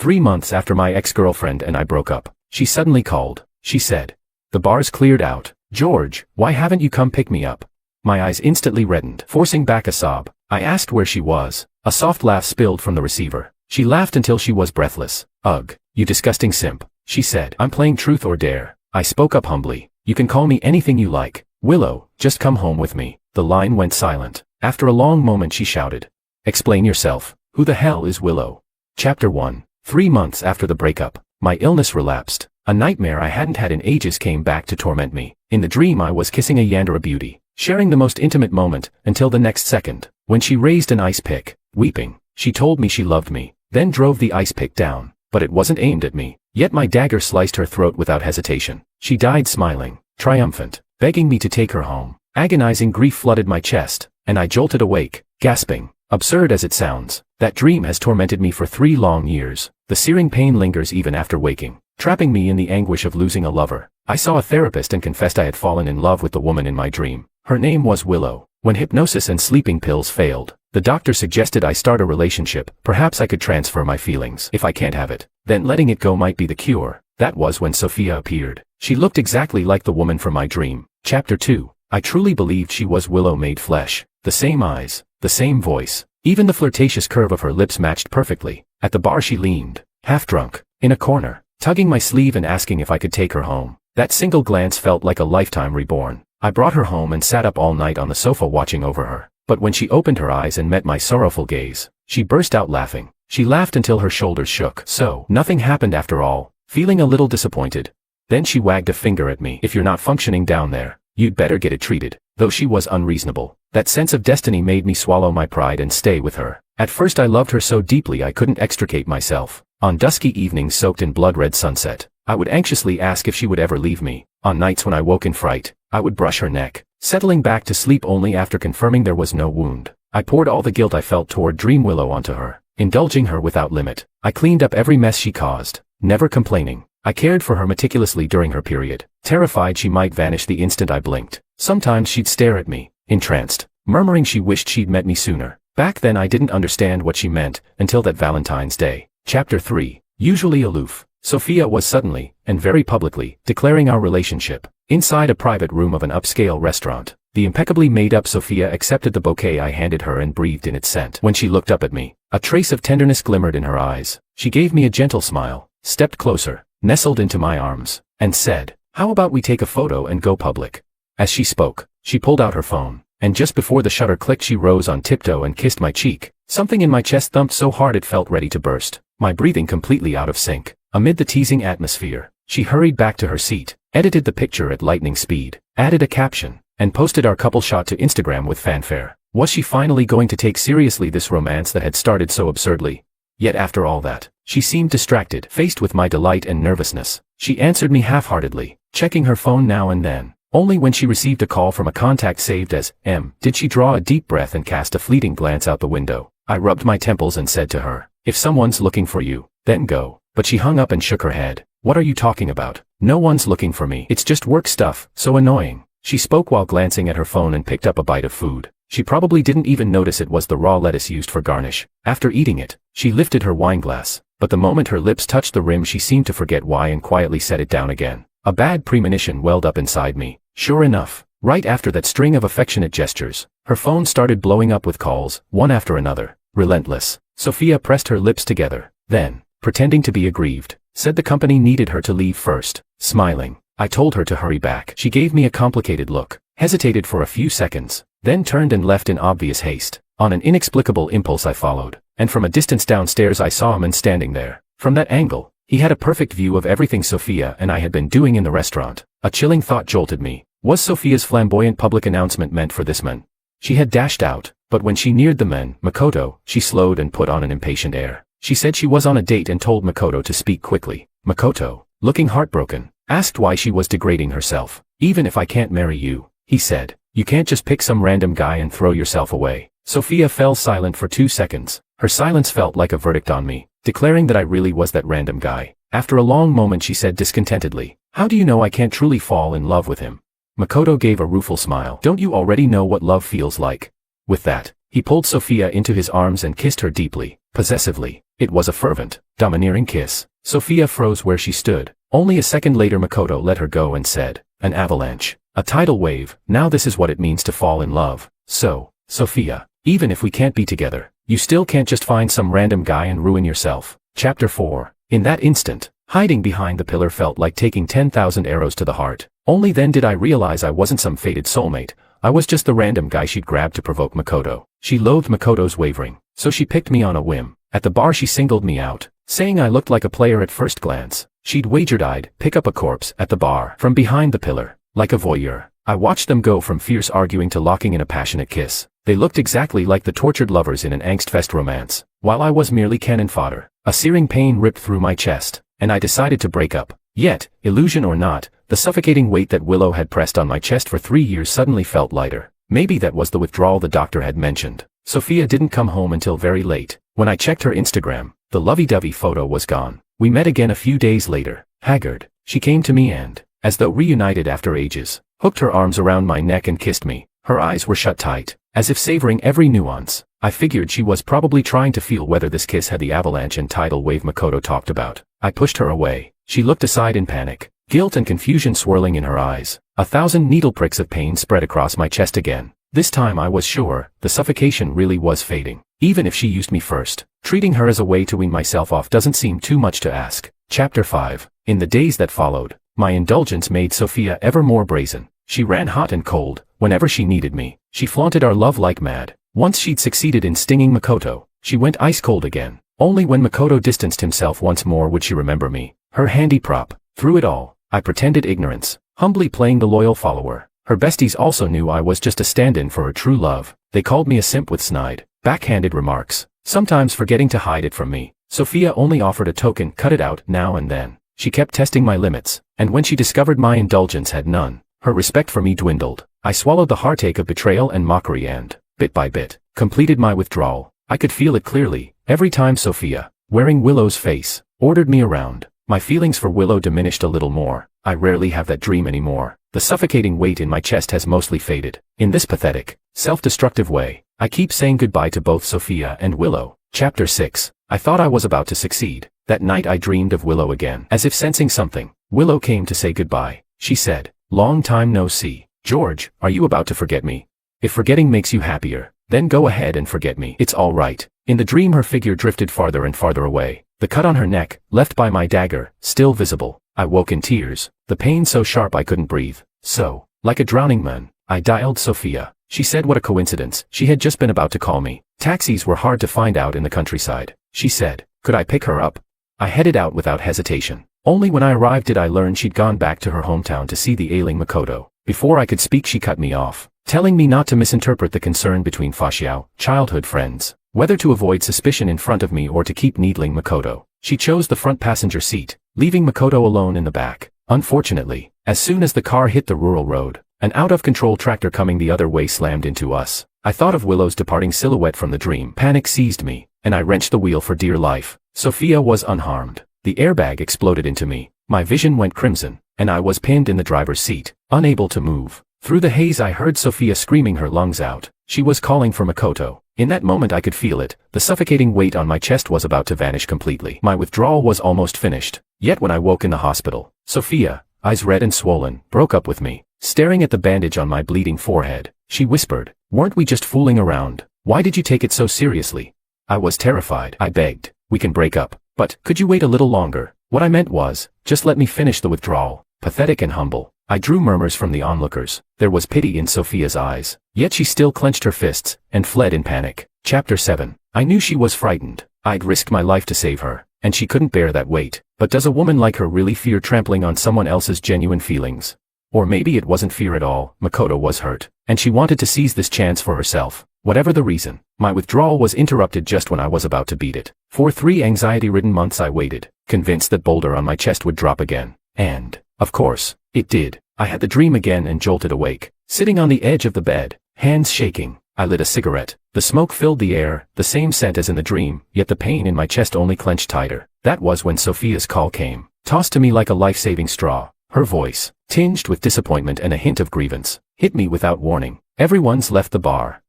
3 months after my ex-girlfriend and I broke up, she suddenly called. She said, "The bar's cleared out. George, why haven't you come pick me up?" My eyes instantly reddened, forcing back a sob. I asked where she was. A soft laugh spilled from the receiver. She laughed until she was breathless. "Ugh, you disgusting simp," she said. "I'm playing truth or dare." I spoke up humbly. "You can call me anything you like. Willow, just come home with me." The line went silent. After a long moment she shouted, "Explain yourself. Who the hell is Willow?" Chapter 1. 3 months after the breakup, my illness relapsed. A nightmare I hadn't had in ages came back to torment me. In the dream I was kissing a Yandere beauty, sharing the most intimate moment, until the next second, when she raised an ice pick. Weeping, she told me she loved me, then drove the ice pick down, but it wasn't aimed at me. Yet my dagger sliced her throat without hesitation. She died smiling, triumphant, begging me to take her home. Agonizing grief flooded my chest, and I jolted awake, gasping. Absurd as it sounds, that dream has tormented me for 3 long years. The searing pain lingers even after waking, trapping me in the anguish of losing a lover. I saw a therapist and confessed I had fallen in love with the woman in my dream. Her name was Willow. When hypnosis and sleeping pills failed, the doctor suggested I start a relationship. Perhaps I could transfer my feelings. If I can't have it, then letting it go might be the cure. That was when Sophia appeared. She looked exactly like the woman from my dream. Chapter 2. I truly believed she was Willow made flesh. The same eyes, the same voice, even the flirtatious curve of her lips matched perfectly. At the bar she leaned, half drunk, in a corner, tugging my sleeve and asking if I could take her home. That single glance felt like a lifetime reborn. I brought her home and sat up all night on the sofa watching over her. But when she opened her eyes and met my sorrowful gaze, she burst out laughing. She laughed until her shoulders shook. So, nothing happened after all. Feeling a little disappointed. Then she wagged a finger at me. "If you're not functioning down there, you'd better get it treated." Though she was unreasonable, that sense of destiny made me swallow my pride and stay with her. At first I loved her so deeply I couldn't extricate myself. On dusky evenings soaked in blood-red sunset, I would anxiously ask if she would ever leave me. On nights when I woke in fright, I would brush her neck, settling back to sleep only after confirming there was no wound. I poured all the guilt I felt toward Dream Willow onto her, indulging her without limit. I cleaned up every mess she caused, never complaining. I cared for her meticulously during her period, terrified she might vanish the instant I blinked. Sometimes she'd stare at me, entranced, murmuring she wished she'd met me sooner. Back then I didn't understand what she meant, until that Valentine's Day. Chapter 3. Usually aloof, Sophia was suddenly, and very publicly, declaring our relationship. Inside a private room of an upscale restaurant, the impeccably made-up Sophia accepted the bouquet I handed her and breathed in its scent. When she looked up at me, a trace of tenderness glimmered in her eyes. She gave me a gentle smile, stepped closer, nestled into my arms, and said, "How about we take a photo and go public?" As she spoke, she pulled out her phone, and just before the shutter clicked she rose on tiptoe and kissed my cheek. Something in my chest thumped so hard it felt ready to burst, my breathing completely out of sync. Amid the teasing atmosphere, she hurried back to her seat, edited the picture at lightning speed, added a caption, and posted our couple shot to Instagram with fanfare. Was she finally going to take seriously this romance that had started so absurdly? Yet after all that, she seemed distracted, faced with my delight and nervousness. She answered me half-heartedly, checking her phone now and then. Only when she received a call from a contact saved as M did she draw a deep breath and cast a fleeting glance out the window. I rubbed my temples and said to her, "If someone's looking for you, then go." But she hung up and shook her head. "What are you talking about? No one's looking for me. It's just work stuff, so annoying." She spoke while glancing at her phone and picked up a bite of food. She probably didn't even notice it was the raw lettuce used for garnish. After eating it, she lifted her wine glass, but the moment her lips touched the rim she seemed to forget why and quietly set it down again. A bad premonition welled up inside me. Sure enough, right after that string of affectionate gestures, her phone started blowing up with calls, one after another, relentless. Sophia pressed her lips together, then, pretending to be aggrieved, said the company needed her to leave first. Smiling, I told her to hurry back. She gave me a complicated look, hesitated for a few seconds, then turned and left in obvious haste. On an inexplicable impulse I followed, and from a distance downstairs I saw him standing there. From that angle, he had a perfect view of everything Sophia and I had been doing in the restaurant. A chilling thought jolted me. Was Sophia's flamboyant public announcement meant for this man? She had dashed out, but when she neared the men, Makoto, she slowed and put on an impatient air. She said she was on a date and told Makoto to speak quickly. Makoto, looking heartbroken, asked why she was degrading herself. "Even if I can't marry you," he said, "you can't just pick some random guy and throw yourself away." Sophia fell silent for 2 seconds. Her silence felt like a verdict on me, declaring that I really was that random guy. After a long moment she said discontentedly, "How do you know I can't truly fall in love with him?" Makoto gave a rueful smile. "Don't you already know what love feels like?" With that, he pulled Sophia into his arms and kissed her deeply. possessively. It was a fervent, domineering kiss. Sophia froze where she stood. Only a second later Makoto let her go and said, "An avalanche. A tidal wave. Now this is what it means to fall in love. So, Sophia, even if we can't be together, you still can't just find some random guy and ruin yourself." Chapter 4. In that instant, hiding behind the pillar felt like taking 10,000 arrows to the heart. Only then did I realize I wasn't some fated soulmate. I was just the random guy she'd grabbed to provoke Makoto. She loathed Makoto's wavering, so she picked me on a whim. At the bar she singled me out, saying I looked like a player at first glance. She'd wagered I'd pick up a corpse at the bar from behind the pillar. Like a voyeur, I watched them go from fierce arguing to locking in a passionate kiss. They looked exactly like the tortured lovers in an angst-fest romance, while I was merely cannon fodder. A searing pain ripped through my chest, and I decided to break up. Yet, illusion or not, the suffocating weight that Willow had pressed on my chest for 3 years suddenly felt lighter. Maybe that was the withdrawal the doctor had mentioned. Sophia didn't come home until very late. When I checked her Instagram, the lovey-dovey photo was gone. We met again a few days later. Haggard, she came to me and, as though reunited after ages, hooked her arms around my neck and kissed me. Her eyes were shut tight, as if savoring every nuance. I figured she was probably trying to feel whether this kiss had the avalanche and tidal wave Makoto talked about. I pushed her away. She looked aside in panic, guilt and confusion swirling in her eyes. 1,000 needle pricks of pain spread across my chest again. This time I was sure, the suffocation really was fading. Even if she used me first, treating her as a way to wean myself off doesn't seem too much to ask. Chapter 5. In the days that followed, my indulgence made Sophia ever more brazen. She ran hot and cold, whenever she needed me. She flaunted our love like mad. Once she'd succeeded in stinging Makoto, she went ice cold again. Only when Makoto distanced himself once more would she remember me, her handy prop. Through it all, I pretended ignorance, humbly playing the loyal follower. Her besties also knew I was just a stand-in for her true love. They called me a simp with snide, backhanded remarks, sometimes forgetting to hide it from me. Sophia only offered a token, cut it out, now and then. She kept testing my limits, and when she discovered my indulgence had none, her respect for me dwindled. I swallowed the heartache of betrayal and mockery and, bit by bit, completed my withdrawal. I could feel it clearly. Every time Sophia, wearing Willow's face, ordered me around, my feelings for Willow diminished a little more. I rarely have that dream anymore. The suffocating weight in my chest has mostly faded. In this pathetic, self-destructive way, I keep saying goodbye to both Sophia and Willow. Chapter 6. I thought I was about to succeed. That night I dreamed of Willow again. As if sensing something, Willow came to say goodbye. She said, "Long time no see. George, are you about to forget me? If forgetting makes you happier, then go ahead and forget me. It's all right." In the dream her figure drifted farther and farther away. The cut on her neck, left by my dagger, still visible. I woke in tears, the pain so sharp I couldn't breathe. So, like a drowning man, I dialed Sophia. She said what a coincidence, she had just been about to call me. Taxis were hard to find out in the countryside. She said, could I pick her up? I headed out without hesitation. Only when I arrived did I learn she'd gone back to her hometown to see the ailing Makoto. Before I could speak she cut me off, telling me not to misinterpret the concern between Fashiao, childhood friends, whether to avoid suspicion in front of me or to keep needling Makoto. She chose the front passenger seat, leaving Makoto alone in the back. Unfortunately, as soon as the car hit the rural road, an out-of-control tractor coming the other way slammed into us. I thought of Willow's departing silhouette from the dream. Panic seized me, and I wrenched the wheel for dear life. Sophia was unharmed. The airbag exploded into me. My vision went crimson, and I was pinned in the driver's seat, unable to move. Through the haze I heard Sophia screaming her lungs out. She was calling for Makoto. In that moment I could feel it. The suffocating weight on my chest was about to vanish completely. My withdrawal was almost finished. Yet when I woke in the hospital, Sophia, eyes red and swollen, broke up with me. Staring at the bandage on my bleeding forehead, she whispered, "Weren't we just fooling around? Why did you take it so seriously?" I was terrified. I begged, "We can break up, but could you wait a little longer?" What I meant was, just let me finish the withdrawal. Pathetic and humble, I drew murmurs from the onlookers. There was pity in Sophia's eyes, yet she still clenched her fists and fled in panic. Chapter 7. I knew she was frightened. I'd risked my life to save her, and she couldn't bear that weight. But does a woman like her really fear trampling on someone else's genuine feelings? Or maybe it wasn't fear at all. Makoto was hurt, and she wanted to seize this chance for herself. Whatever the reason, my withdrawal was interrupted just when I was about to beat it. For 3 anxiety-ridden months I waited, convinced that boulder on my chest would drop again. And, of course, it did. I had the dream again and jolted awake, sitting on the edge of the bed, hands shaking. I lit a cigarette. The smoke filled the air, the same scent as in the dream, yet the pain in my chest only clenched tighter. That was when Sophia's call came, tossed to me like a life-saving straw. Her voice, tinged with disappointment and a hint of grievance, hit me without warning. "Everyone's left the bar.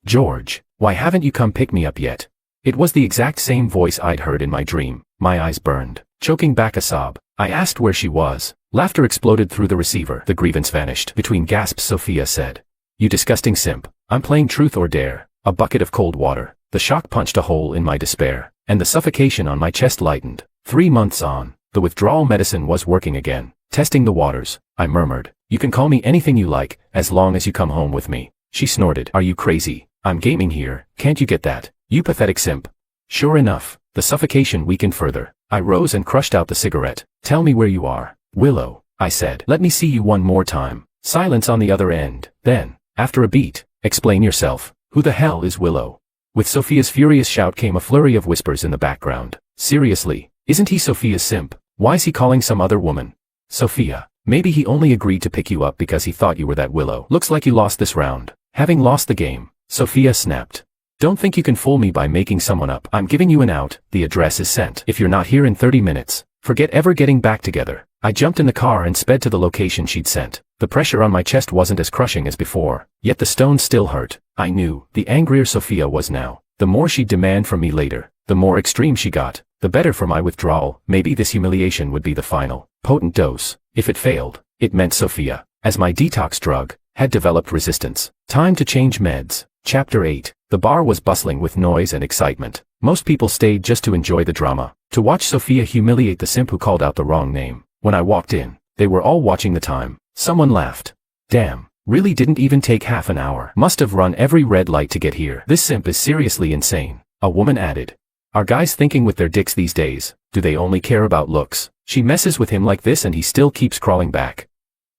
George, why haven't you come pick me up yet? It was the exact same voice I'd heard in my dream. My eyes burned. Choking back a sob, I asked where she was. Laughter exploded through the receiver. The grievance vanished. Between gasps, Sophia said, "You disgusting simp. I'm playing truth or dare." A bucket of cold water. The shock punched a hole in my despair, and the suffocation on my chest lightened. 3 months on, the withdrawal medicine was working again. Testing the waters, I murmured. "You can call me anything you like, as long as you come home with me." She snorted. "Are you crazy? I'm gaming here, can't you get that? You pathetic simp." Sure enough, the suffocation weakened further. I rose and crushed out the cigarette. "Tell me where you are." "Willow," I said. "Let me see you one more time." Silence on the other end. Then, after a beat, "Explain yourself. Who the hell is Willow?" With Sophia's furious shout came a flurry of whispers in the background. "Seriously, isn't he Sophia's simp? Why's he calling some other woman?" "Sophia, maybe he only agreed to pick you up because he thought you were that Willow." "Looks like you lost this round." Having lost the game, Sophia snapped. "Don't think you can fool me by making someone up. I'm giving you an out. The address is sent. If you're not here in 30 minutes, forget ever getting back together." I jumped in the car and sped to the location she'd sent. The pressure on my chest wasn't as crushing as before, yet the stone still hurt. I knew, the angrier Sophia was now, the more she'd demand from me later, the more extreme she got, the better for my withdrawal. Maybe this humiliation would be the final, potent dose. If it failed, it meant Sophia, as my detox drug, had developed resistance. Time to change meds. Chapter 8. The bar was bustling with noise and excitement. Most people stayed just to enjoy the drama, to watch Sophia humiliate the simp who called out the wrong name. When I walked in, they were all watching the time. Someone laughed. "Damn, really didn't even take half an hour. Must have run every red light to get here. This simp is seriously insane." A woman added. "Are guys thinking with their dicks these days? Do they only care about looks? She messes with him like this and he still keeps crawling back."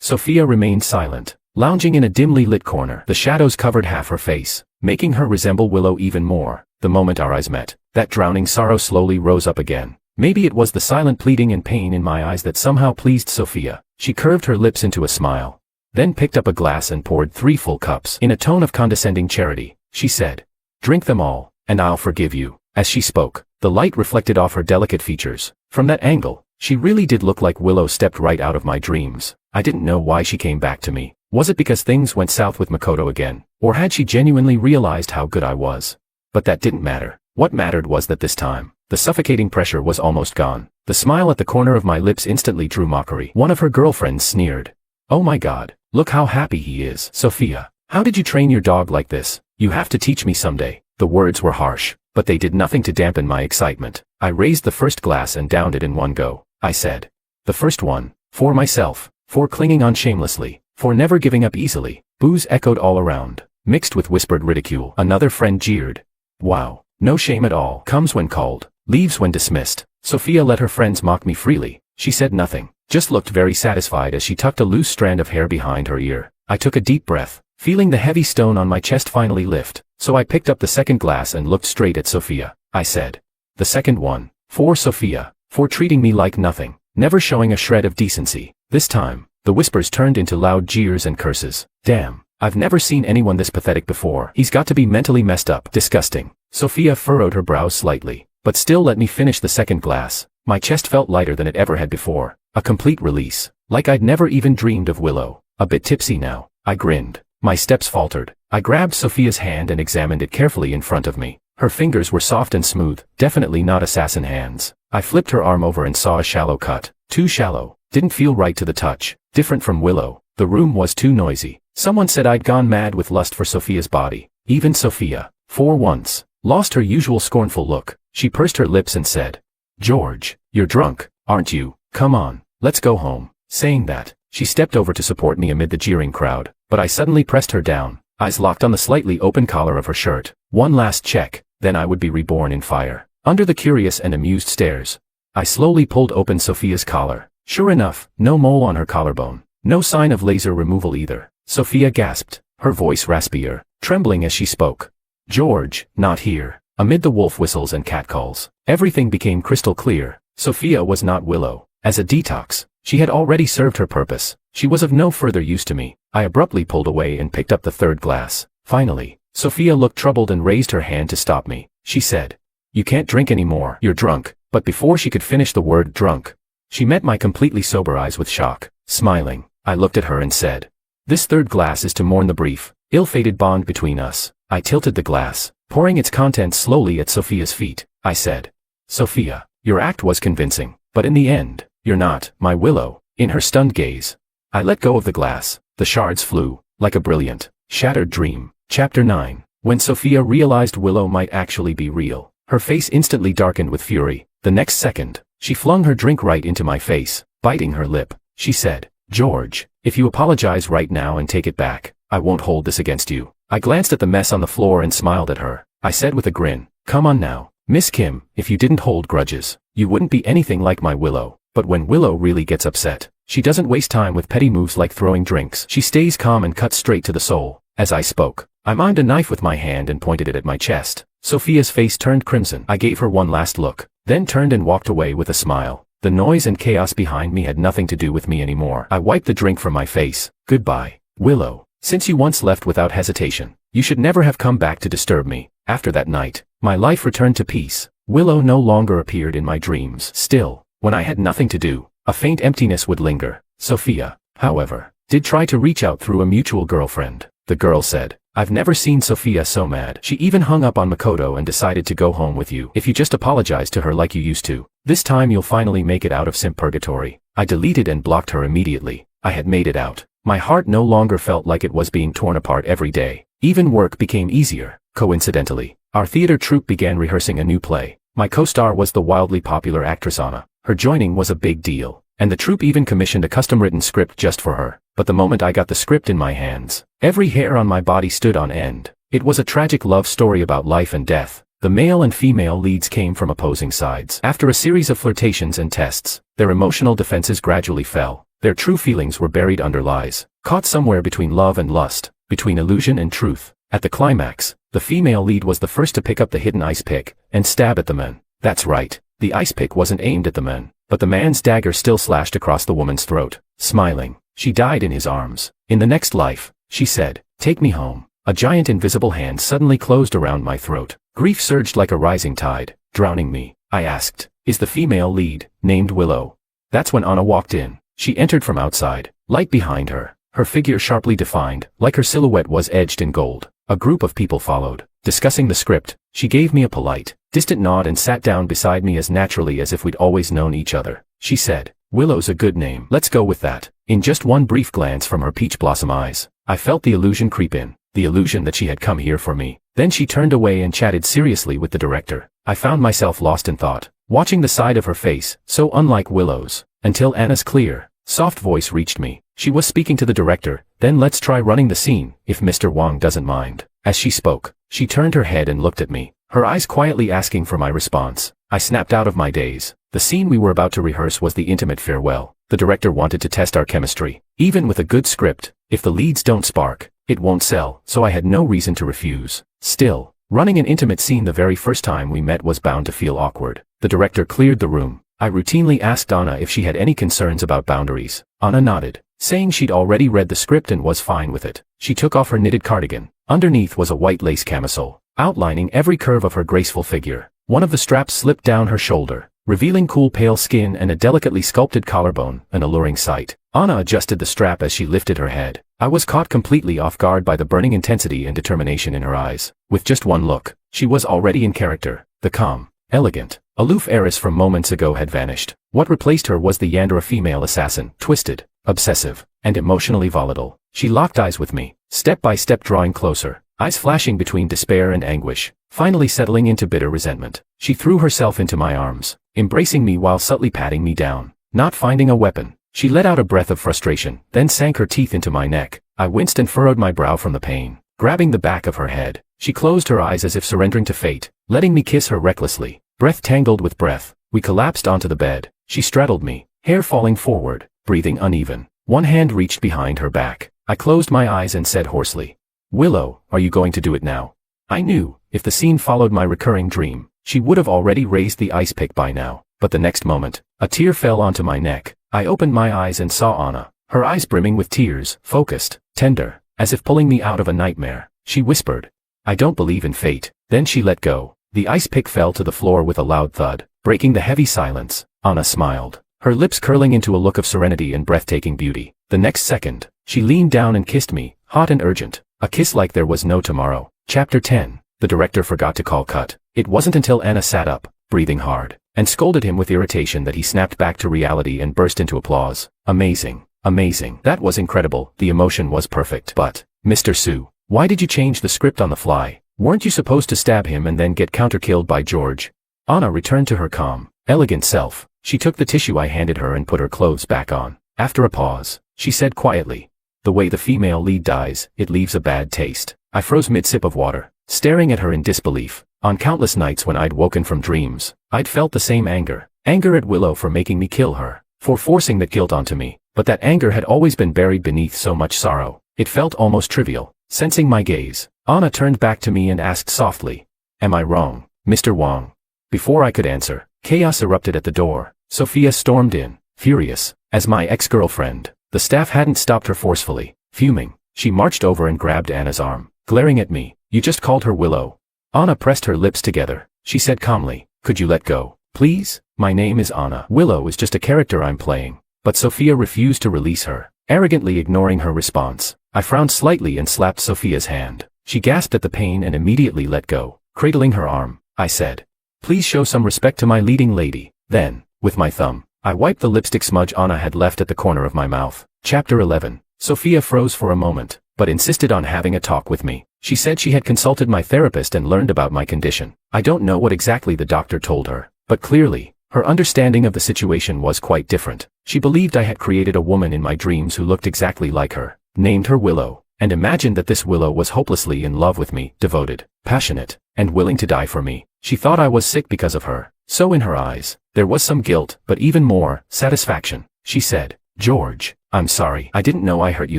Sophia remained silent, lounging in a dimly lit corner. The shadows covered half her face, making her resemble Willow even more. The moment our eyes met, that drowning sorrow slowly rose up again. Maybe it was the silent pleading and pain in my eyes that somehow pleased Sophia. She curved her lips into a smile, then picked up a glass and poured 3 full cups. In a tone of condescending charity, she said, "Drink them all, and I'll forgive you." As she spoke, the light reflected off her delicate features. From that angle, she really did look like Willow stepped right out of my dreams. I didn't know why she came back to me. Was it because things went south with Makoto again, or had she genuinely realized how good I was? But that didn't matter. What mattered was that this time, the suffocating pressure was almost gone. The smile at the corner of my lips instantly drew mockery. One of her girlfriends sneered. "Oh my God, look how happy he is." "Sophia, how did you train your dog like this? You have to teach me someday." The words were harsh, but they did nothing to dampen my excitement. I raised the first glass and downed it in one go. I said, "The first one, for myself, for clinging on shamelessly, for never giving up easily." Booze echoed all around, mixed with whispered ridicule. Another friend jeered. "Wow, no shame at all. Comes when called, leaves when dismissed." Sophia let her friends mock me freely. She said nothing, just looked very satisfied as she tucked a loose strand of hair behind her ear. I took a deep breath, feeling the heavy stone on my chest finally lift. So I picked up the second glass and looked straight at Sophia. I said, "The second one, for Sophia, for treating me like nothing, never showing a shred of decency." This time, the whispers turned into loud jeers and curses. "Damn, I've never seen anyone this pathetic before. He's got to be mentally messed up." "Disgusting." Sophia furrowed her brows slightly, but still let me finish the second glass. My chest felt lighter than it ever had before. A complete release, like I'd never even dreamed of Willow. A bit tipsy now, I grinned. My steps faltered. I grabbed Sophia's hand and examined it carefully in front of me. Her fingers were soft and smooth, definitely not assassin hands. I flipped her arm over and saw a shallow cut. Too shallow, didn't feel right to the touch. Different from Willow, the room was too noisy. Someone said I'd gone mad with lust for Sophia's body. Even Sophia, for once, lost her usual scornful look. She pursed her lips and said, "George, you're drunk, aren't you? Come on, let's go home." Saying that, she stepped over to support me amid the jeering crowd, but I suddenly pressed her down, eyes locked on the slightly open collar of her shirt. One last check, then I would be reborn in fire. Under the curious and amused stares, I slowly pulled open Sophia's collar. Sure enough, no mole on her collarbone. No sign of laser removal either. Sophia gasped, her voice raspier, trembling as she spoke. "George, not here." Amid the wolf whistles and catcalls, everything became crystal clear. Sophia was not Willow. As a detox, she had already served her purpose. She was of no further use to me. I abruptly pulled away and picked up the third glass. Finally, Sophia looked troubled and raised her hand to stop me. She said, "You can't drink anymore. You're drunk." But before she could finish the word drunk, she met my completely sober eyes with shock. Smiling, I looked at her and said, "This third glass is to mourn the brief, ill-fated bond between us." I tilted the glass, pouring its contents slowly at Sophia's feet. I said, "Sophia, your act was convincing, but in the end, you're not my Willow." In her stunned gaze, I let go of the glass. The shards flew, like a brilliant, shattered dream. Chapter 9. When Sophia realized Willow might actually be real, her face instantly darkened with fury. The next second, she flung her drink right into my face, biting her lip. She said, "George, if you apologize right now and take it back, I won't hold this against you." I glanced at the mess on the floor and smiled at her. I said with a grin, "Come on now, Miss Kim, if you didn't hold grudges, you wouldn't be anything like my Willow." But when Willow really gets upset, she doesn't waste time with petty moves like throwing drinks. She stays calm and cuts straight to the soul. As I spoke, I mimed a knife with my hand and pointed it at my chest. Sophia's face turned crimson. I gave her one last look, then turned and walked away with a smile. The noise and chaos behind me had nothing to do with me anymore. I wiped the drink from my face. "Goodbye, Willow. Since you once left without hesitation, you should never have come back to disturb me." After that night, my life returned to peace. Willow no longer appeared in my dreams. Still, when I had nothing to do, a faint emptiness would linger. Sophia, however, did try to reach out through a mutual girlfriend. The girl said, "I've never seen Sophia so mad. She even hung up on Makoto and decided to go home with you. If you just apologize to her like you used to, this time you'll finally make it out of simp purgatory." I deleted and blocked her immediately. I had made it out. My heart no longer felt like it was being torn apart every day. Even work became easier. Coincidentally, our theater troupe began rehearsing a new play. My co-star was the wildly popular actress Anna. Her joining was a big deal, and the troupe even commissioned a custom-written script just for her. But the moment I got the script in my hands, every hair on my body stood on end. It was a tragic love story about life and death. The male and female leads came from opposing sides. After a series of flirtations and tests, their emotional defenses gradually fell. Their true feelings were buried under lies, caught somewhere between love and lust, between illusion and truth. At the climax, the female lead was the first to pick up the hidden ice pick and stab at the man. That's right, the ice pick wasn't aimed at the man, but the man's dagger still slashed across the woman's throat. Smiling, she died in his arms. In the next life, she said, "Take me home." A giant invisible hand suddenly closed around my throat. Grief surged like a rising tide, drowning me. I asked, "Is the female lead named Willow?" That's when Anna walked in. She entered from outside, light behind her, her figure sharply defined, like her silhouette was edged in gold. A group of people followed, discussing the script. She gave me a polite, distant nod and sat down beside me as naturally as if we'd always known each other. She said, "Willow's a good name. Let's go with that." In just one brief glance from her peach blossom eyes, I felt the illusion creep in, the illusion that she had come here for me. Then she turned away and chatted seriously with the director. I found myself lost in thought, watching the side of her face, so unlike Willow's, until Anna's clear, soft voice reached me. She was speaking to the director. "Then let's try running the scene, if Mr. Wong doesn't mind." As she spoke, she turned her head and looked at me, her eyes quietly asking for my response. I snapped out of my daze. The scene we were about to rehearse was the intimate farewell. The director wanted to test our chemistry. Even with a good script, if the leads don't spark, it won't sell, so I had no reason to refuse. Still, running an intimate scene the very first time we met was bound to feel awkward. The director cleared the room. I routinely asked Anna if she had any concerns about boundaries. Anna nodded, saying she'd already read the script and was fine with it. She took off her knitted cardigan. Underneath was a white lace camisole, outlining every curve of her graceful figure. One of the straps slipped down her shoulder, revealing cool pale skin and a delicately sculpted collarbone, an alluring sight. Anna adjusted the strap as she lifted her head. I was caught completely off guard by the burning intensity and determination in her eyes. With just one look, she was already in character. The calm, elegant, aloof heiress from moments ago had vanished. What replaced her was the Yandere female assassin, twisted, obsessive, and emotionally volatile. She locked eyes with me, step by step drawing closer, eyes flashing between despair and anguish, finally settling into bitter resentment. She threw herself into my arms, embracing me while subtly patting me down. Not finding a weapon, she let out a breath of frustration, then sank her teeth into my neck. I winced and furrowed my brow from the pain. Grabbing the back of her head, she closed her eyes as if surrendering to fate, letting me kiss her recklessly. Breath tangled with breath, we collapsed onto the bed. She straddled me, hair falling forward, breathing uneven. One hand reached behind her back. I closed my eyes and said hoarsely, "Willow, are you going to do it now?" I knew, if the scene followed my recurring dream, she would have already raised the ice pick by now. But the next moment, a tear fell onto my neck. I opened my eyes and saw Anna, her eyes brimming with tears, focused, tender, as if pulling me out of a nightmare. She whispered, "I don't believe in fate." Then she let go. The ice pick fell to the floor with a loud thud, breaking the heavy silence. Anna smiled, her lips curling into a look of serenity and breathtaking beauty. The next second, she leaned down and kissed me, hot and urgent, a kiss like there was no tomorrow. Chapter 10. The director forgot to call cut. It wasn't until Anna sat up, breathing hard, and scolded him with irritation that he snapped back to reality and burst into applause. Amazing. Amazing. That was incredible. The emotion was perfect. But, Mr. Sue, why did you change the script on the fly? Weren't you supposed to stab him and then get counter-killed by George? Anna returned to her calm, elegant self. She took the tissue I handed her and put her clothes back on. After a pause, she said quietly, "The way the female lead dies, it leaves a bad taste." I froze mid-sip of water, staring at her in disbelief. On countless nights when I'd woken from dreams, I'd felt the same anger. Anger at Willow for making me kill her, for forcing that guilt onto me. But that anger had always been buried beneath so much sorrow. It felt almost trivial. Sensing my gaze, Anna turned back to me and asked softly, "Am I wrong, Mr. Wong?" Before I could answer, chaos erupted at the door. Sophia stormed in, furious. As my ex-girlfriend, the staff hadn't stopped her forcefully. Fuming, she marched over and grabbed Anna's arm, glaring at me. "You just called her Willow." Anna pressed her lips together. She said calmly, "Could you let go, please? My name is Anna. Willow is just a character I'm playing." But Sophia refused to release her, arrogantly ignoring her response. I frowned slightly and slapped Sophia's hand. She gasped at the pain and immediately let go. Cradling her arm, I said, "Please show some respect to my leading lady." Then, with my thumb, I wiped the lipstick smudge Anna had left at the corner of my mouth. Chapter 11. Sophia froze for a moment, but insisted on having a talk with me. She said she had consulted my therapist and learned about my condition. I don't know what exactly the doctor told her, but clearly, her understanding of the situation was quite different. She believed I had created a woman in my dreams who looked exactly like her, named her Willow, and imagined that this Willow was hopelessly in love with me, devoted, passionate, and willing to die for me. She thought I was sick because of her. So in her eyes, there was some guilt, but even more, satisfaction. She said, "George, I'm sorry. I didn't know I hurt you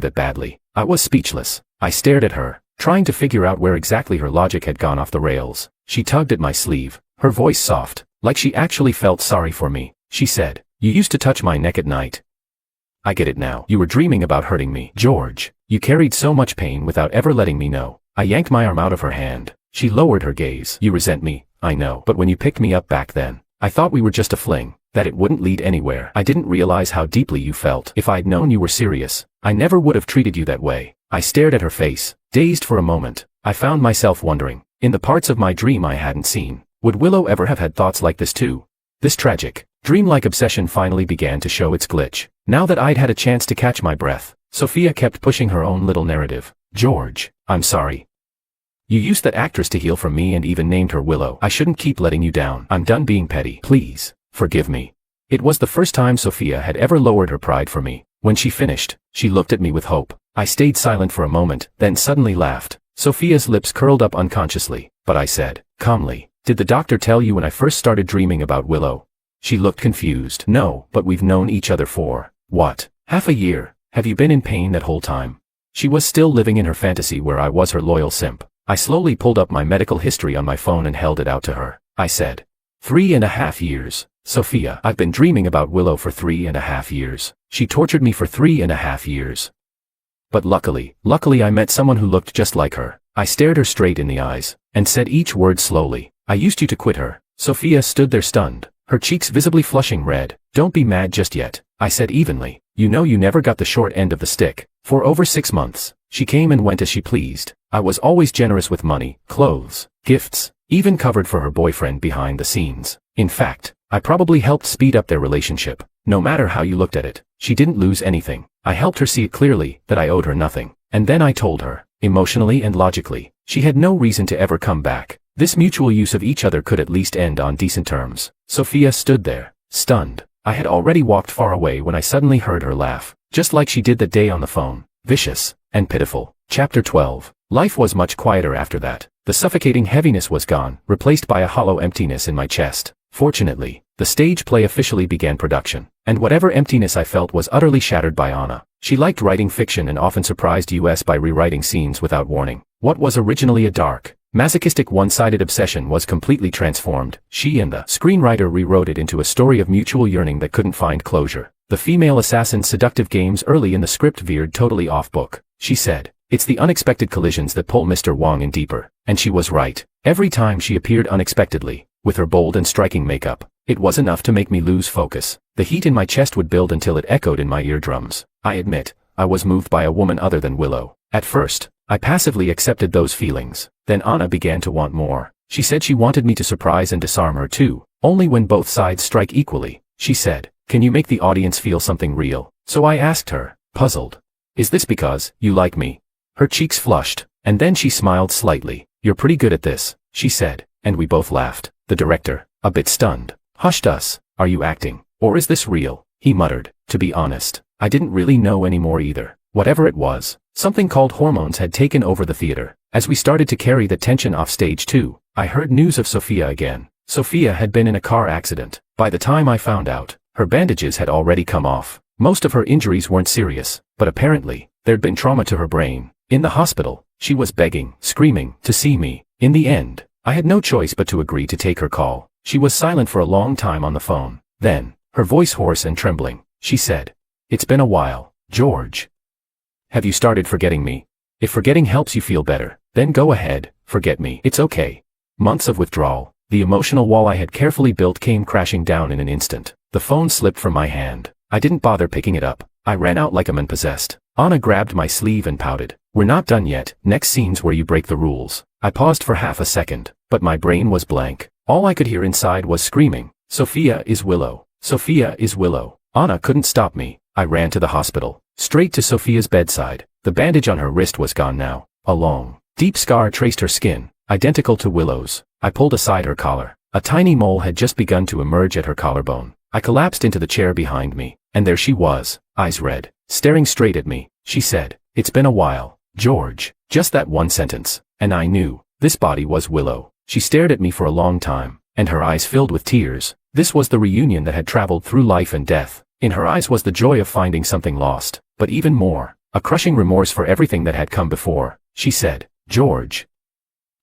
that badly." I was speechless. I stared at her, trying to figure out where exactly her logic had gone off the rails. She tugged at my sleeve, her voice soft, like she actually felt sorry for me. She said, "You used to touch my neck at night. I get it now. You were dreaming about hurting me. George, you carried so much pain without ever letting me know." I yanked my arm out of her hand. She lowered her gaze. "You resent me, I know. But when you picked me up back then, I thought we were just a fling, that it wouldn't lead anywhere. I didn't realize how deeply you felt. If I'd known you were serious, I never would have treated you that way." I stared at her face, dazed for a moment. I found myself wondering, in the parts of my dream I hadn't seen, would Willow ever have had thoughts like this too? This tragic, dreamlike obsession finally began to show its glitch. Now that I'd had a chance to catch my breath, Sophia kept pushing her own little narrative. "George, I'm sorry. You used that actress to heal from me and even named her Willow. I shouldn't keep letting you down. I'm done being petty. Please, forgive me." It was the first time Sophia had ever lowered her pride for me. When she finished, she looked at me with hope. I stayed silent for a moment, then suddenly laughed. Sophia's lips curled up unconsciously, but I said, calmly, "Did the doctor tell you when I first started dreaming about Willow?" She looked confused. "No, but we've known each other for, what, half a year? Have you been in pain that whole time?" She was still living in her fantasy where I was her loyal simp. I slowly pulled up my medical history on my phone and held it out to her. I said, 3.5 years. Sophia, I've been dreaming about Willow for 3.5 years. She tortured me for 3.5 years. But luckily I met someone who looked just like her. I stared her straight in the eyes, and said each word slowly. "I used you to quit her." Sophia stood there stunned, her cheeks visibly flushing red. "Don't be mad just yet," I said evenly. "You know you never got the short end of the stick. For over 6 months, she came and went as she pleased. I was always generous with money, clothes, gifts, even covered for her boyfriend behind the scenes. In fact, I probably helped speed up their relationship. No matter how you looked at it, she didn't lose anything. I helped her see it clearly, that I owed her nothing. And then I told her, emotionally and logically, she had no reason to ever come back. This mutual use of each other could at least end on decent terms." Sophia stood there, stunned. I had already walked far away when I suddenly heard her laugh, just like she did that day on the phone, vicious and pitiful. Chapter 12. Life was much quieter after that. The suffocating heaviness was gone, replaced by a hollow emptiness in my chest. Fortunately, the stage play officially began production, and whatever emptiness I felt was utterly shattered by Anna. She liked writing fiction and often surprised us by rewriting scenes without warning. What was originally a dark, masochistic one-sided obsession was completely transformed. She and the screenwriter rewrote it into a story of mutual yearning that couldn't find closure. The female assassin's seductive games early in the script veered totally off book. She said, "It's the unexpected collisions that pull Mr. Wong in deeper." And she was right. Every time she appeared unexpectedly, with her bold and striking makeup, it was enough to make me lose focus. The heat in my chest would build until it echoed in my eardrums. I admit, I was moved by a woman other than Willow. At first, I passively accepted those feelings. Then Anna began to want more. She said she wanted me to surprise and disarm her too, only when both sides strike equally. She said, "Can you make the audience feel something real?" So I asked her, puzzled, "Is this because you like me?" Her cheeks flushed, and then she smiled slightly. "You're pretty good at this," she said, and we both laughed. The director, a bit stunned, hushed us. "Are you acting? Or is this real?" he muttered. To be honest, I didn't really know anymore either. Whatever it was, something called hormones had taken over the theater. As we started to carry the tension off stage too, I heard news of Sophia again. Sophia had been in a car accident. By the time I found out, her bandages had already come off. Most of her injuries weren't serious, but apparently, there'd been trauma to her brain. In the hospital, she was begging, screaming, to see me. In the end, I had no choice but to agree to take her call. She was silent for a long time on the phone. Then, her voice hoarse and trembling, she said, "It's been a while, George. Have you started forgetting me? If forgetting helps you feel better, then go ahead, forget me. It's okay." Months of withdrawal, the emotional wall I had carefully built came crashing down in an instant. The phone slipped from my hand. I didn't bother picking it up. I ran out like a man possessed. Anna grabbed my sleeve and pouted. "We're not done yet. Next scene's where you break the rules." I paused for half a second, but my brain was blank. All I could hear inside was screaming, "Sophia is Willow. Sophia is Willow." Anna couldn't stop me. I ran to the hospital, straight to Sophia's bedside. The bandage on her wrist was gone now. A long, deep scar traced her skin, identical to Willow's. I pulled aside her collar. A tiny mole had just begun to emerge at her collarbone. I collapsed into the chair behind me, and there she was, eyes red, staring straight at me. She said, "It's been a while, George." Just that one sentence, and I knew, this body was Willow. She stared at me for a long time, and her eyes filled with tears. This was the reunion that had traveled through life and death. In her eyes was the joy of finding something lost, but even more, a crushing remorse for everything that had come before. She said, "George,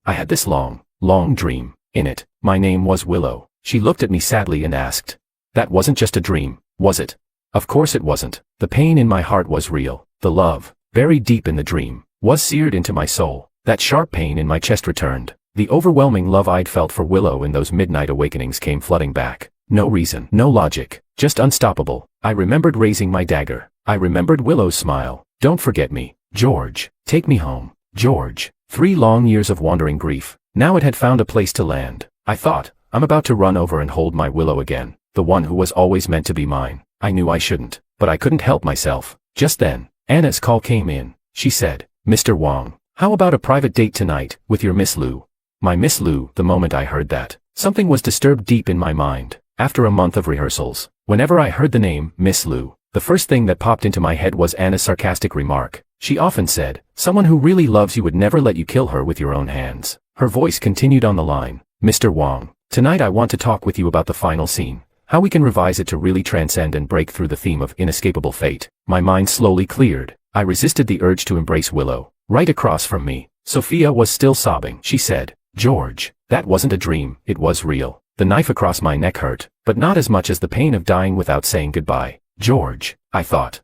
I had this long, long dream. In it, my name was Willow." She looked at me sadly and asked, "That wasn't just a dream, was it?" Of course it wasn't. The pain in my heart was real. The love, buried deep in the dream, was seared into my soul. That sharp pain in my chest returned. The overwhelming love I'd felt for Willow in those midnight awakenings came flooding back. No reason, no logic, just unstoppable. I remembered raising my dagger. I remembered Willow's smile. "Don't forget me, George. Take me home, George." 3 long years of wandering grief. Now it had found a place to land. I thought, I'm about to run over and hold my Willow again. The one who was always meant to be mine. I knew I shouldn't, but I couldn't help myself. Just then, Anna's call came in. She said, "Mr. Wong, how about a private date tonight, with your Miss Lu?" My Miss Lu. The moment I heard that, something was disturbed deep in my mind. After a month of rehearsals, whenever I heard the name, Miss Lu, the first thing that popped into my head was Anna's sarcastic remark. She often said, "Someone who really loves you would never let you kill her with your own hands." Her voice continued on the line, "Mr. Wong, tonight I want to talk with you about the final scene. How we can revise it to really transcend and break through the theme of inescapable fate." My mind slowly cleared. I resisted the urge to embrace Willow. Right across from me, Sophia was still sobbing. She said, "George, that wasn't a dream, it was real." The knife across my neck hurt, but not as much as the pain of dying without saying goodbye. "George," I thought,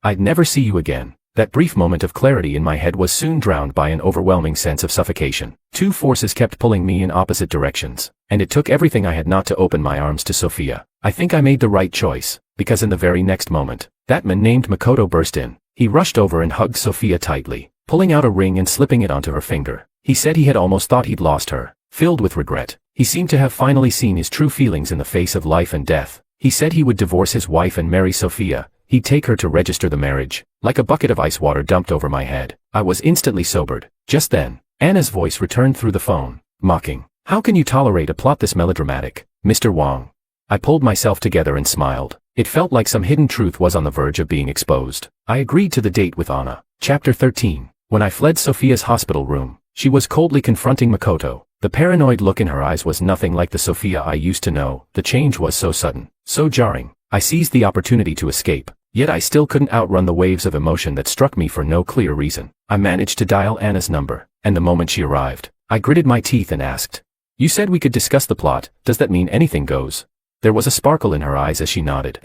"I'd never see you again." That brief moment of clarity in my head was soon drowned by an overwhelming sense of suffocation. 2 forces kept pulling me in opposite directions, and it took everything I had not to open my arms to Sophia. I think I made the right choice, because in the very next moment, that man named Makoto burst in. He rushed over and hugged Sophia tightly, pulling out a ring and slipping it onto her finger. He said he had almost thought he'd lost her. Filled with regret, he seemed to have finally seen his true feelings in the face of life and death. He said he would divorce his wife and marry Sophia. He'd take her to register the marriage. Like a bucket of ice water dumped over my head, I was instantly sobered. Just then, Anna's voice returned through the phone, mocking, "How can you tolerate a plot this melodramatic, Mr. Wong?" I pulled myself together and smiled. It felt like some hidden truth was on the verge of being exposed. I agreed to the date with Anna. Chapter 13. When I fled Sophia's hospital room, she was coldly confronting Makoto. The paranoid look in her eyes was nothing like the Sophia I used to know. The change was so sudden, so jarring. I seized the opportunity to escape, yet I still couldn't outrun the waves of emotion that struck me for no clear reason. I managed to dial Anna's number, and the moment she arrived, I gritted my teeth and asked, "You said we could discuss the plot, does that mean anything goes?" There was a sparkle in her eyes as she nodded.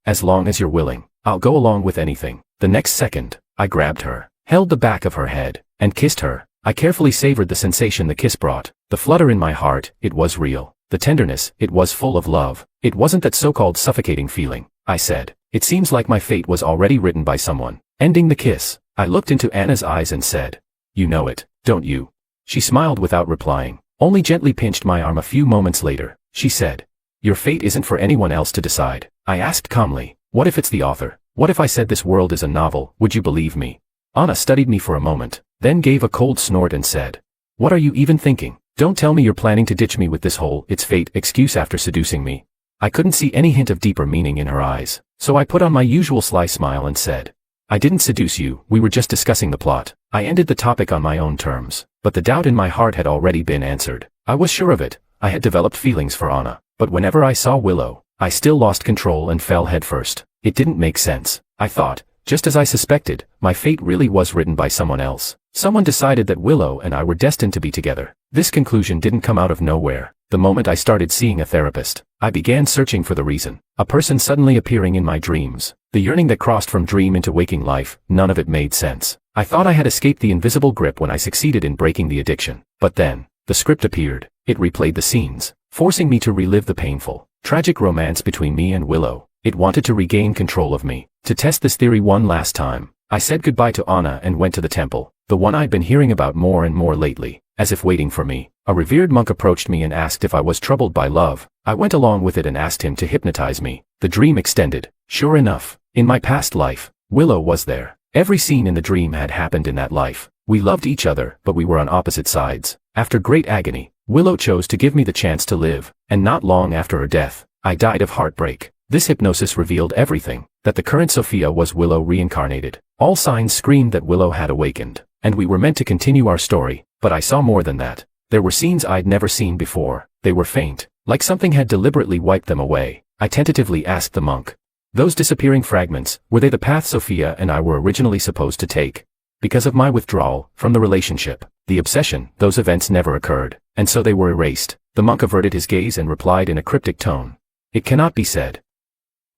As long as you're willing, I'll go along with anything." The next second, I grabbed her, held the back of her head, and kissed her. I carefully savored the sensation the kiss brought. The flutter in my heart, it was real. The tenderness, it was full of love. It wasn't that so-called suffocating feeling. I said, "It seems like my fate was already written by someone." Ending the kiss, I looked into Anna's eyes and said, "You know it, don't you?" She smiled without replying, only gently pinched my arm a few moments later. She said, "Your fate isn't for anyone else to decide." I asked calmly, "What if it's the author? What if I said this world is a novel, would you believe me?" Anna studied me for a moment, then gave a cold snort and said, "What are you even thinking? Don't tell me you're planning to ditch me with this whole 'it's fate' excuse after seducing me." I couldn't see any hint of deeper meaning in her eyes, so I put on my usual sly smile and said, "I didn't seduce you, we were just discussing the plot." I ended the topic on my own terms, but the doubt in my heart had already been answered. I was sure of it. I had developed feelings for Anna, but whenever I saw Willow, I still lost control and fell headfirst. It didn't make sense. I thought, just as I suspected, my fate really was written by someone else. Someone decided that Willow and I were destined to be together. This conclusion didn't come out of nowhere. The moment I started seeing a therapist, I began searching for the reason. A person suddenly appearing in my dreams. The yearning that crossed from dream into waking life, none of it made sense. I thought I had escaped the invisible grip when I succeeded in breaking the addiction. But then, the script appeared. It replayed the scenes, forcing me to relive the painful, tragic romance between me and Willow. It wanted to regain control of me. To test this theory one last time, I said goodbye to Anna and went to the temple, the one I'd been hearing about more and more lately. As if waiting for me, a revered monk approached me and asked if I was troubled by love. I went along with it and asked him to hypnotize me. The dream extended. Sure enough, in my past life, Willow was there. Every scene in the dream had happened in that life. We loved each other, but we were on opposite sides. After great agony, Willow chose to give me the chance to live, and not long after her death, I died of heartbreak. This hypnosis revealed everything, that the current Sophia was Willow reincarnated. All signs screamed that Willow had awakened, and we were meant to continue our story, but I saw more than that. There were scenes I'd never seen before. They were faint, like something had deliberately wiped them away. I tentatively asked the monk, "Those disappearing fragments, were they the path Sophia and I were originally supposed to take?" Because of my withdrawal from the relationship, the obsession, those events never occurred, and so they were erased. The monk averted his gaze and replied in a cryptic tone, "It cannot be said.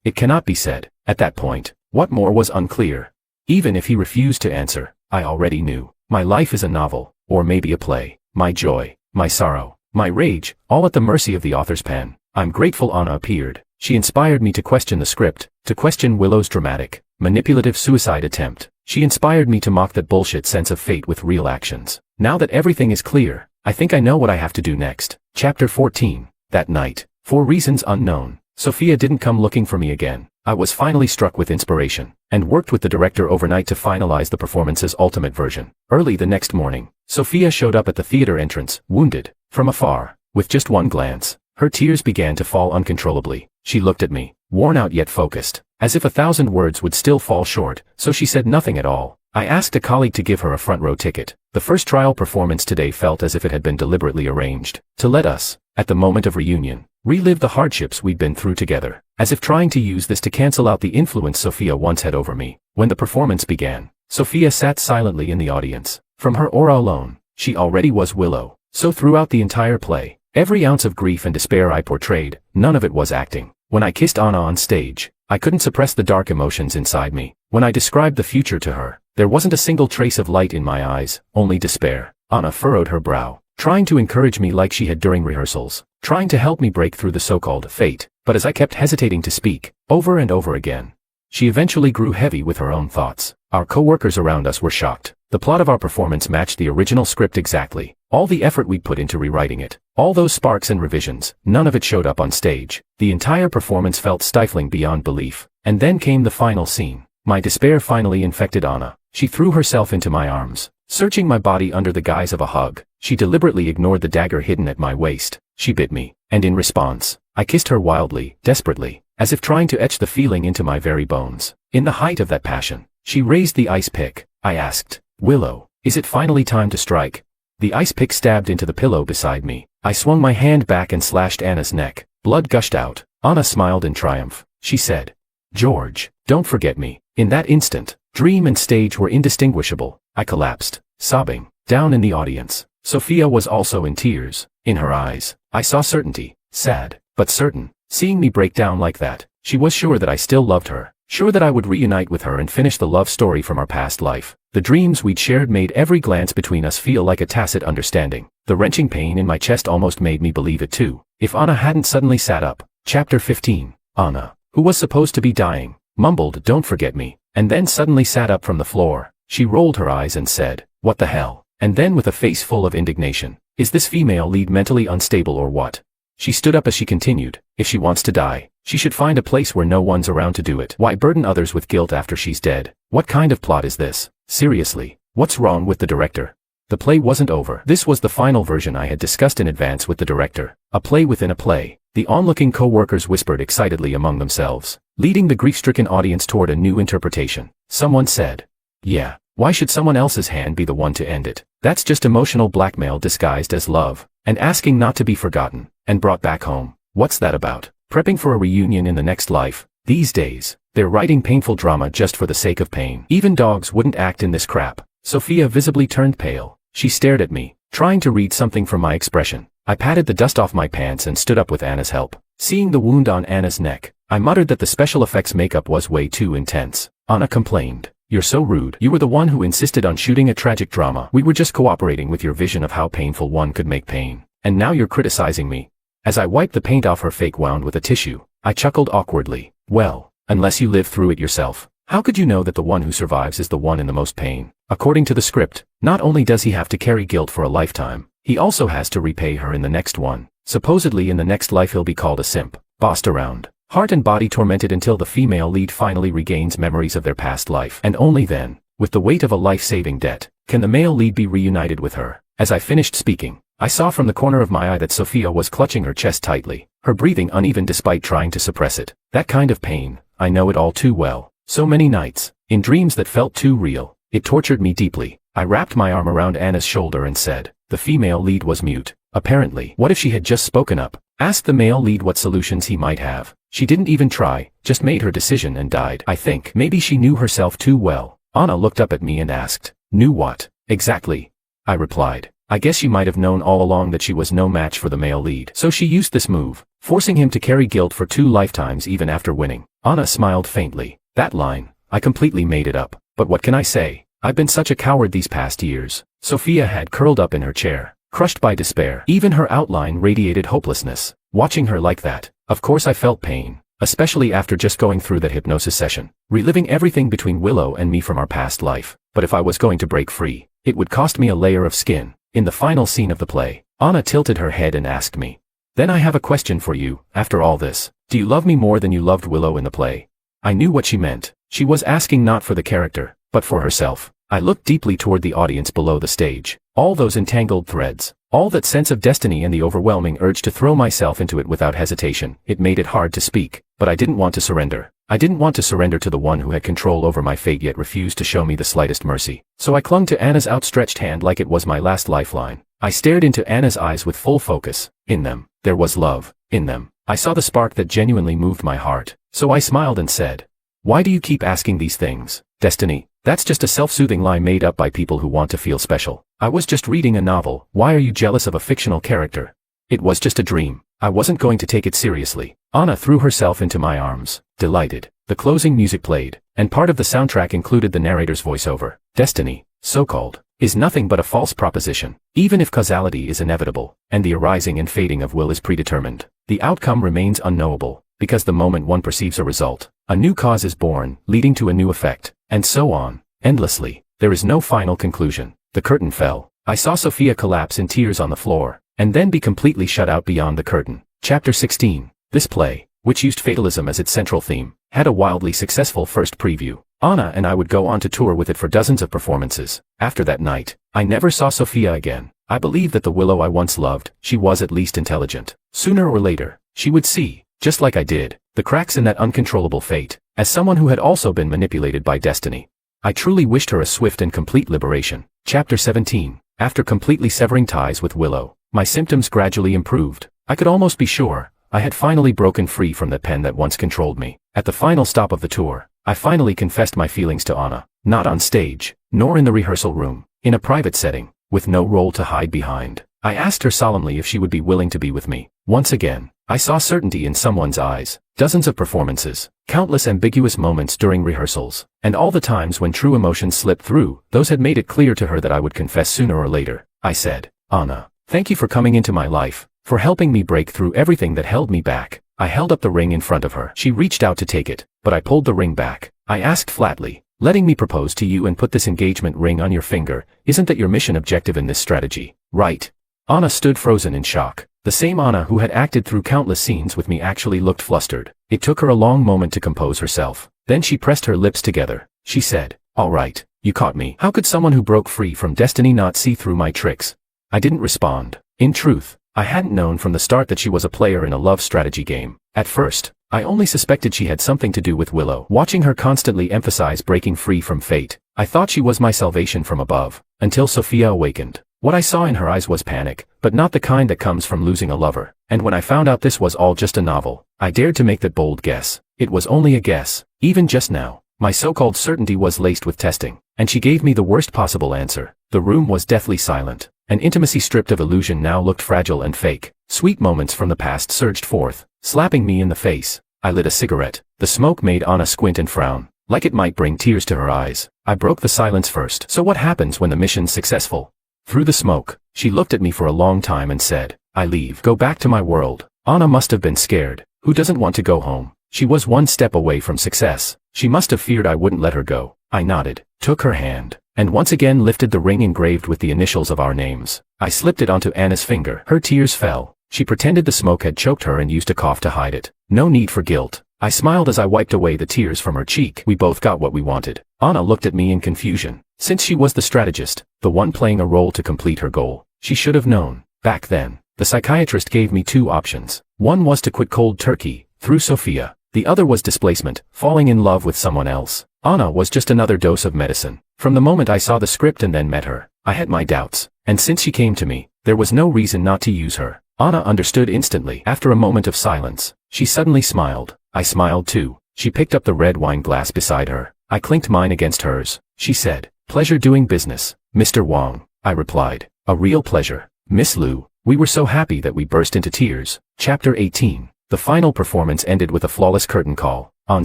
It cannot be said." At that point, what more was unclear. Even if he refused to answer, I already knew. My life is a novel, or maybe a play. My joy, my sorrow, my rage, all at the mercy of the author's pen. I'm grateful Anna appeared. She inspired me to question the script, to question Willow's dramatic, manipulative suicide attempt. She inspired me to mock that bullshit sense of fate with real actions. Now that everything is clear, I think I know what I have to do next. Chapter 14. That night, for reasons unknown, Sophia didn't come looking for me again. I was finally struck with inspiration, and worked with the director overnight to finalize the performance's ultimate version. Early the next morning, Sophia showed up at the theater entrance, wounded, from afar. With just one glance, her tears began to fall uncontrollably. She looked at me, worn out yet focused, as if 1,000 words would still fall short, so she said nothing at all. I asked a colleague to give her a front row ticket. The first trial performance today felt as if it had been deliberately arranged, to let us, at the moment of reunion, relive the hardships we'd been through together, as if trying to use this to cancel out the influence Sophia once had over me. When the performance began, Sophia sat silently in the audience. From her aura alone, she already was Willow. So throughout the entire play, every ounce of grief and despair I portrayed, none of it was acting. When I kissed Anna on stage, I couldn't suppress the dark emotions inside me. When I described the future to her, there wasn't a single trace of light in my eyes, only despair. Anna furrowed her brow, trying to encourage me like she had during rehearsals, trying to help me break through the so-called fate. But as I kept hesitating to speak, over and over again, she eventually grew heavy with her own thoughts. Our co-workers around us were shocked. The plot of our performance matched the original script exactly. All the effort we'd put into rewriting it, all those sparks and revisions, none of it showed up on stage. The entire performance felt stifling beyond belief. And then came the final scene. My despair finally infected Anna. She threw herself into my arms, searching my body under the guise of a hug. She deliberately ignored the dagger hidden at my waist. She bit me, and in response, I kissed her wildly, desperately, as if trying to etch the feeling into my very bones. In the height of that passion, she raised the ice pick. I asked, "Willow, is it finally time to strike?" The ice pick stabbed into the pillow beside me. I swung my hand back and slashed Anna's neck. Blood gushed out. Anna smiled in triumph. She said, "George, don't forget me." In that instant, dream and stage were indistinguishable. I collapsed, sobbing, down in the audience. Sophia was also in tears. In her eyes, I saw certainty, sad, but certain. Seeing me break down like that, she was sure that I still loved her, sure that I would reunite with her and finish the love story from our past life. The dreams we'd shared made every glance between us feel like a tacit understanding. The wrenching pain in my chest almost made me believe it too. If Anna hadn't suddenly sat up. Chapter 15. Anna, who was supposed to be dying, mumbled, "Don't forget me," and then suddenly sat up from the floor. She rolled her eyes and said, "What the hell?" And then with a face full of indignation, "Is this female lead mentally unstable or what?" She stood up as she continued, "If she wants to die, she should find a place where no one's around to do it. Why burden others with guilt after she's dead? What kind of plot is this? Seriously, what's wrong with the director?" The play wasn't over. This was the final version I had discussed in advance with the director. A play within a play. The onlooking co-workers whispered excitedly among themselves, leading the grief-stricken audience toward a new interpretation. Someone said, "Yeah, why should someone else's hand be the one to end it? That's just emotional blackmail disguised as love, and asking not to be forgotten, and brought back home. What's that about? Prepping for a reunion in the next life? These days, they're writing painful drama just for the sake of pain. Even dogs wouldn't act in this crap." Sophia visibly turned pale. She stared at me, trying to read something from my expression. I patted the dust off my pants and stood up with Anna's help. Seeing the wound on Anna's neck, I muttered that the special effects makeup was way too intense. Anna complained, "You're so rude. You were the one who insisted on shooting a tragic drama. We were just cooperating with your vision of how painful one could make pain. And now you're criticizing me." As I wiped the paint off her fake wound with a tissue, I chuckled awkwardly. "Well, unless you live through it yourself, how could you know that the one who survives is the one in the most pain? According to the script, not only does he have to carry guilt for a lifetime, he also has to repay her in the next one. Supposedly in the next life he'll be called a simp, bossed around, heart and body tormented until the female lead finally regains memories of their past life. And only then, with the weight of a life-saving debt, can the male lead be reunited with her." As I finished speaking, I saw from the corner of my eye that Sophia was clutching her chest tightly, her breathing uneven despite trying to suppress it. That kind of pain, I know it all too well. So many nights, in dreams that felt too real, it tortured me deeply. I wrapped my arm around Anna's shoulder and said, "The female lead was mute. Apparently, what if she had just spoken up, asked the male lead what solutions he might have? She didn't even try, just made her decision and died. I think maybe she knew herself too well." Anna looked up at me and asked, "Knew what, exactly?" I replied, "I guess she might have known all along that she was no match for the male lead. So she used this move, forcing him to carry guilt for 2 lifetimes even after winning." Anna smiled faintly. "That line, I completely made it up. But what can I say? I've been such a coward these past years." Sophia had curled up in her chair, crushed by despair. Even her outline radiated hopelessness. Watching her like that, of course I felt pain, especially after just going through that hypnosis session, reliving everything between Willow and me from our past life. But if I was going to break free, it would cost me a layer of skin. In the final scene of the play, Anna tilted her head and asked me, "Then I have a question for you, after all this. Do you love me more than you loved Willow in the play?" I knew what she meant. She was asking not for the character, but for herself. I looked deeply toward the audience below the stage. All those entangled threads, all that sense of destiny and the overwhelming urge to throw myself into it without hesitation. It made it hard to speak, but I didn't want to surrender. I didn't want to surrender to the one who had control over my fate yet refused to show me the slightest mercy. So I clung to Anna's outstretched hand like it was my last lifeline. I stared into Anna's eyes with full focus. In them, there was love. In them, I saw the spark that genuinely moved my heart. So I smiled and said, "Why do you keep asking these things? Destiny, that's just a self-soothing lie made up by people who want to feel special. I was just reading a novel. Why are you jealous of a fictional character? It was just a dream." I wasn't going to take it seriously. Anna threw herself into my arms, delighted. The closing music played, and part of the soundtrack included the narrator's voiceover. Destiny, so-called, is nothing but a false proposition. Even if causality is inevitable, and the arising and fading of will is predetermined, the outcome remains unknowable, because the moment one perceives a result, a new cause is born, leading to a new effect, and so on, endlessly. There is no final conclusion. The curtain fell. I saw Sophia collapse in tears on the floor, and then be completely shut out beyond the curtain. Chapter 16. This play, which used fatalism as its central theme, had a wildly successful first preview. Anna and I would go on to tour with it for dozens of performances. After that night, I never saw Sophia again. I believe that the Willow I once loved, she was at least intelligent. Sooner or later, she would see, just like I did, the cracks in that uncontrollable fate. As someone who had also been manipulated by destiny, I truly wished her a swift and complete liberation. Chapter 17. After completely severing ties with Willow, my symptoms gradually improved. I could almost be sure I had finally broken free from the pen that once controlled me. At the final stop of the tour, I finally confessed my feelings to Anna. Not on stage, nor in the rehearsal room. In a private setting, with no role to hide behind. I asked her solemnly if she would be willing to be with me. Once again, I saw certainty in someone's eyes. Dozens of performances, countless ambiguous moments during rehearsals, and all the times when true emotions slipped through, those had made it clear to her that I would confess sooner or later. I said, "Anna, thank you for coming into my life, for helping me break through everything that held me back." I held up the ring in front of her. She reached out to take it, but I pulled the ring back. I asked flatly, letting me propose to you and put this engagement ring on your finger, isn't that your mission objective in this strategy, right? Anna stood frozen in shock. The same Anna who had acted through countless scenes with me actually looked flustered. It took her a long moment to compose herself. Then she pressed her lips together. She said, "All right, you caught me. How could someone who broke free from destiny not see through my tricks?" I didn't respond. In truth, I hadn't known from the start that she was a player in a love strategy game. At first, I only suspected she had something to do with Willow. Watching her constantly emphasize breaking free from fate, I thought she was my salvation from above, until Sophia awakened. What I saw in her eyes was panic, but not the kind that comes from losing a lover. And when I found out this was all just a novel, I dared to make that bold guess. It was only a guess. Even just now, my so-called certainty was laced with testing, and she gave me the worst possible answer. The room was deathly silent. An intimacy stripped of illusion now looked fragile and fake. Sweet moments from the past surged forth, slapping me in the face. I lit a cigarette. The smoke made Anna squint and frown, like it might bring tears to her eyes. I broke the silence first. "So what happens when the mission's successful?" Through the smoke, she looked at me for a long time and said, "I leave. Go back to my world." Anna must have been scared. Who doesn't want to go home? She was one step away from success. She must have feared I wouldn't let her go. I nodded, took her hand, and once again lifted the ring engraved with the initials of our names. I slipped it onto Anna's finger. Her tears fell. She pretended the smoke had choked her and used a cough to hide it. No need for guilt. I smiled as I wiped away the tears from her cheek. We both got what we wanted. Anna looked at me in confusion. Since she was the strategist, the one playing a role to complete her goal, she should have known. Back then, the psychiatrist gave me two options. One was to quit cold turkey, through Sophia. The other was displacement, falling in love with someone else. Anna was just another dose of medicine. From the moment I saw the script and then met her, I had my doubts. And since she came to me, there was no reason not to use her. Anna understood instantly. After a moment of silence, she suddenly smiled. I smiled too. She picked up the red wine glass beside her. I clinked mine against hers. She said, "Pleasure doing business, Mr. Wong." I replied, "A real pleasure, Miss Liu." We were so happy that we burst into tears. Chapter 18. The final performance ended with a flawless curtain call. On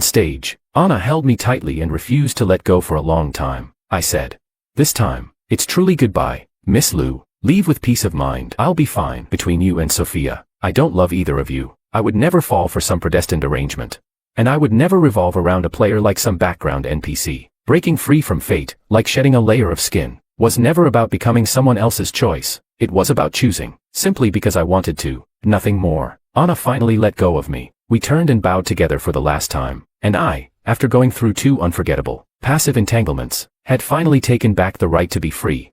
stage, Anna held me tightly and refused to let go for a long time. I said, "This time, it's truly goodbye, Miss Liu. Leave with peace of mind. I'll be fine. Between you and Sophia, I don't love either of you. I would never fall for some predestined arrangement. And I would never revolve around a player like some background NPC. Breaking free from fate, like shedding a layer of skin, was never about becoming someone else's choice. It was about choosing, simply because I wanted to, nothing more." Anna finally let go of me. We turned and bowed together for the last time, and I, after going through two unforgettable, passive entanglements, had finally taken back the right to be free.